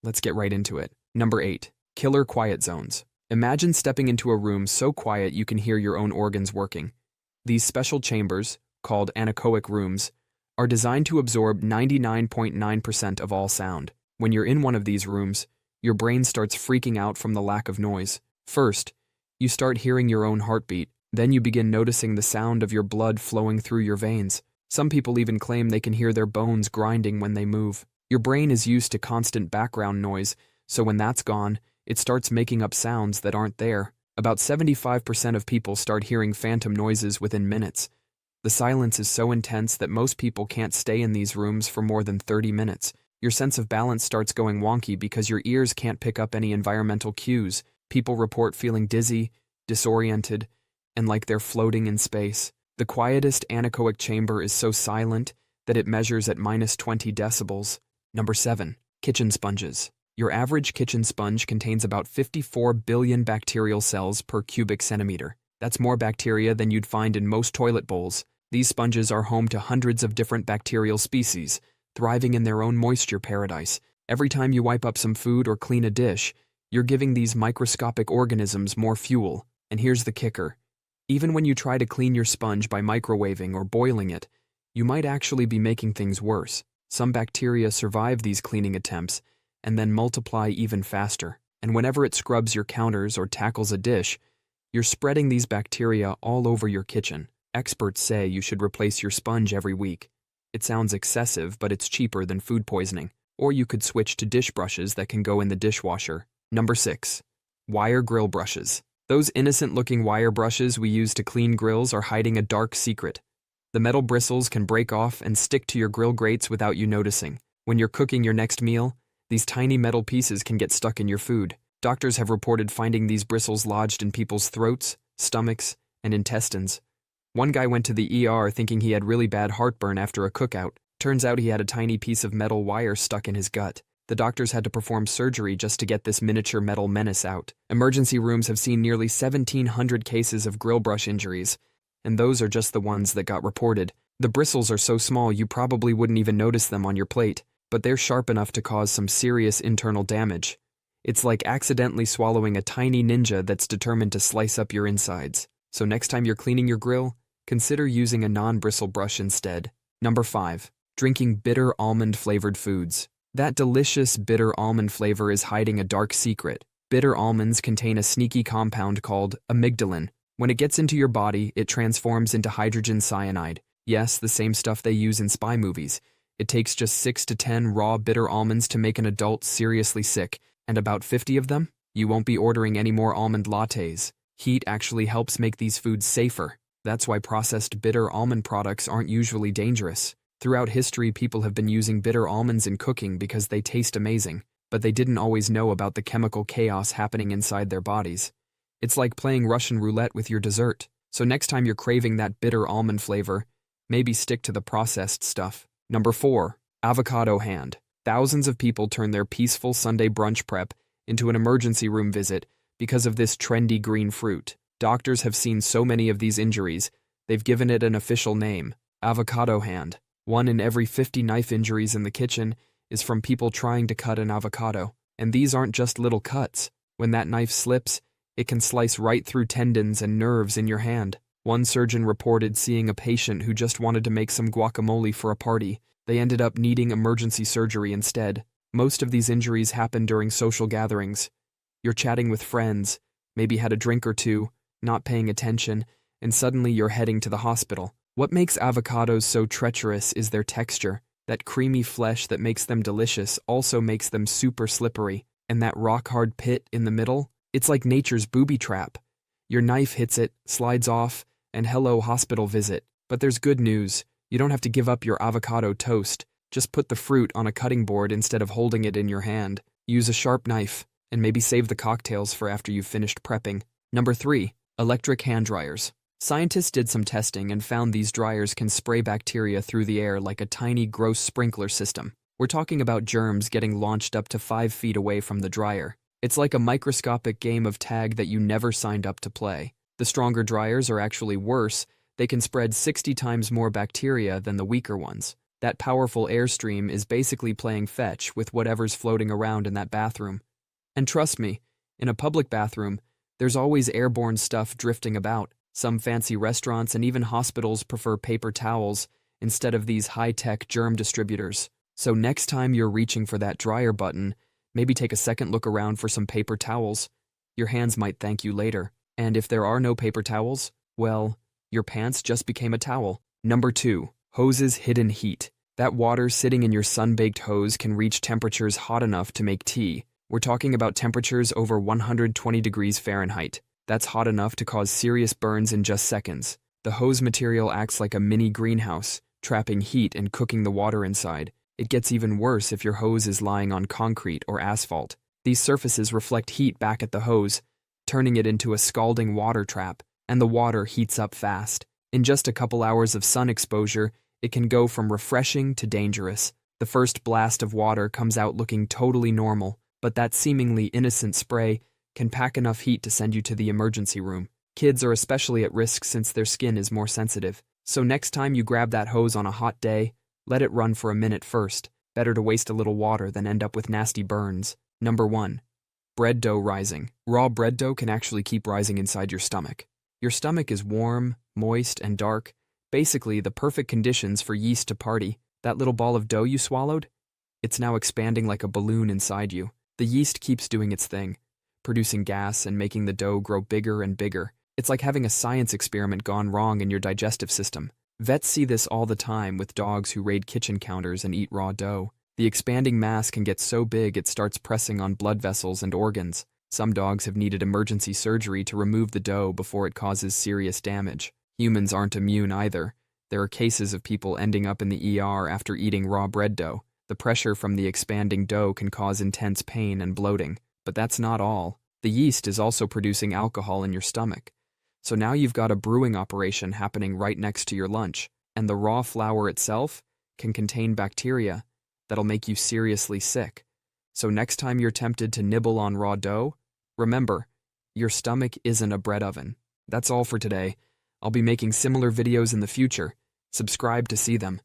Let's get right into it. Number 8. Killer quiet zones. Imagine stepping into a room so quiet you can hear your own organs working. These special chambers, called anechoic rooms, are designed to absorb 99.9% of all sound. When you're in one of these rooms, your brain starts freaking out from the lack of noise. First, you start hearing your own heartbeat. Then you begin noticing the sound of your blood flowing through your veins. Some people even claim they can hear their bones grinding when they move. Your brain is used to constant background noise, so when that's gone, it starts making up sounds that aren't there. About 75% of people start hearing phantom noises within minutes. The silence is so intense that most people can't stay in these rooms for more than 30 minutes. Your sense of balance starts going wonky because your ears can't pick up any environmental cues. People report feeling dizzy, disoriented, and like they're floating in space. The quietest anechoic chamber is so silent that it measures at -20 decibels. Number 7. Kitchen sponges. Your average kitchen sponge contains about 54 billion bacterial cells per cubic centimeter. That's more bacteria than you'd find in most toilet bowls. These sponges are home to hundreds of different bacterial species, thriving in their own moisture paradise. Every time you wipe up some food or clean a dish, you're giving these microscopic organisms more fuel. And here's the kicker. Even when you try to clean your sponge by microwaving or boiling it, you might actually be making things worse. Some bacteria survive these cleaning attempts and then multiply even faster. And whenever it scrubs your counters or tackles a dish, you're spreading these bacteria all over your kitchen. Experts say you should replace your sponge every week. It sounds excessive, but it's cheaper than food poisoning. Or you could switch to dish brushes that can go in the dishwasher. Number 6. Wire grill brushes. Those innocent-looking wire brushes we use to clean grills are hiding a dark secret. The metal bristles can break off and stick to your grill grates without you noticing. When you're cooking your next meal, these tiny metal pieces can get stuck in your food. Doctors have reported finding these bristles lodged in people's throats, stomachs, and intestines. One guy went to the ER thinking he had really bad heartburn after a cookout. Turns out he had a tiny piece of metal wire stuck in his gut. The doctors had to perform surgery just to get this miniature metal menace out. Emergency rooms have seen nearly 1,700 cases of grill brush injuries, and those are just the ones that got reported. The bristles are so small you probably wouldn't even notice them on your plate, but they're sharp enough to cause some serious internal damage. It's like accidentally swallowing a tiny ninja that's determined to slice up your insides. So next time you're cleaning your grill, consider using a non-bristle brush instead. Number 5. Drinking bitter almond-flavored foods. That delicious bitter almond flavor is hiding a dark secret. Bitter almonds contain a sneaky compound called amygdalin. When it gets into your body, it transforms into hydrogen cyanide. Yes, the same stuff they use in spy movies. It takes just 6 to 10 raw bitter almonds to make an adult seriously sick, and about 50 of them? You won't be ordering any more almond lattes. Heat actually helps make these foods safer. That's why processed bitter almond products aren't usually dangerous. Throughout history, people have been using bitter almonds in cooking because they taste amazing, but they didn't always know about the chemical chaos happening inside their bodies. It's like playing Russian roulette with your dessert. So next time you're craving that bitter almond flavor, maybe stick to the processed stuff. Number 4. Avocado Hand. Thousands of people turn their peaceful Sunday brunch prep into an emergency room visit because of this trendy green fruit. Doctors have seen so many of these injuries, they've given it an official name, Avocado Hand. 1 in every 50 knife injuries in the kitchen is from people trying to cut an avocado. And these aren't just little cuts. When that knife slips, it can slice right through tendons and nerves in your hand. One surgeon reported seeing a patient who just wanted to make some guacamole for a party. They ended up needing emergency surgery instead. Most of these injuries happen during social gatherings. You're chatting with friends, maybe had a drink or two, not paying attention, and suddenly you're heading to the hospital. What makes avocados so treacherous is their texture. That creamy flesh that makes them delicious also makes them super slippery. And that rock-hard pit in the middle? It's like nature's booby trap. Your knife hits it, slides off, and hello, hospital visit. But there's good news. You don't have to give up your avocado toast. Just put the fruit on a cutting board instead of holding it in your hand. Use a sharp knife, and maybe save the cocktails for after you've finished prepping. Number 3. Electric hand dryers. Scientists did some testing and found these dryers can spray bacteria through the air like a tiny, gross sprinkler system. We're talking about germs getting launched up to 5 feet away from the dryer. It's like a microscopic game of tag that you never signed up to play. The stronger dryers are actually worse. They can spread 60 times more bacteria than the weaker ones. That powerful airstream is basically playing fetch with whatever's floating around in that bathroom. And trust me, in a public bathroom, there's always airborne stuff drifting about. Some fancy restaurants and even hospitals prefer paper towels instead of these high-tech germ distributors. So next time you're reaching for that dryer button, maybe take a second look around for some paper towels. Your hands might thank you later. And if there are no paper towels, well, your pants just became a towel. Number 2. Hose's hidden heat. That water sitting in your sun-baked hose can reach temperatures hot enough to make tea. We're talking about temperatures over 120 degrees Fahrenheit. That's hot enough to cause serious burns in just seconds. The hose material acts like a mini greenhouse, trapping heat and cooking the water inside. It gets even worse if your hose is lying on concrete or asphalt. These surfaces reflect heat back at the hose, turning it into a scalding water trap, and the water heats up fast. In just a couple hours of sun exposure, it can go from refreshing to dangerous. The first blast of water comes out looking totally normal, but that seemingly innocent spray can pack enough heat to send you to the emergency room. Kids are especially at risk since their skin is more sensitive. So next time you grab that hose on a hot day, let it run for a minute first. Better to waste a little water than end up with nasty burns. Number 1. Bread dough rising. Raw bread dough can actually keep rising inside your stomach. Your stomach is warm, moist, and dark. Basically, the perfect conditions for yeast to party. That little ball of dough you swallowed? It's now expanding like a balloon inside you. The yeast keeps doing its thing, producing gas and making the dough grow bigger and bigger. It's like having a science experiment gone wrong in your digestive system. Vets see this all the time with dogs who raid kitchen counters and eat raw dough. The expanding mass can get so big it starts pressing on blood vessels and organs. Some dogs have needed emergency surgery to remove the dough before it causes serious damage. Humans aren't immune either. There are cases of people ending up in the ER after eating raw bread dough. The pressure from the expanding dough can cause intense pain and bloating. But that's not all. The yeast is also producing alcohol in your stomach. So now you've got a brewing operation happening right next to your lunch, and the raw flour itself can contain bacteria that'll make you seriously sick. So next time you're tempted to nibble on raw dough, remember, your stomach isn't a bread oven. That's all for today. I'll be making similar videos in the future. Subscribe to see them.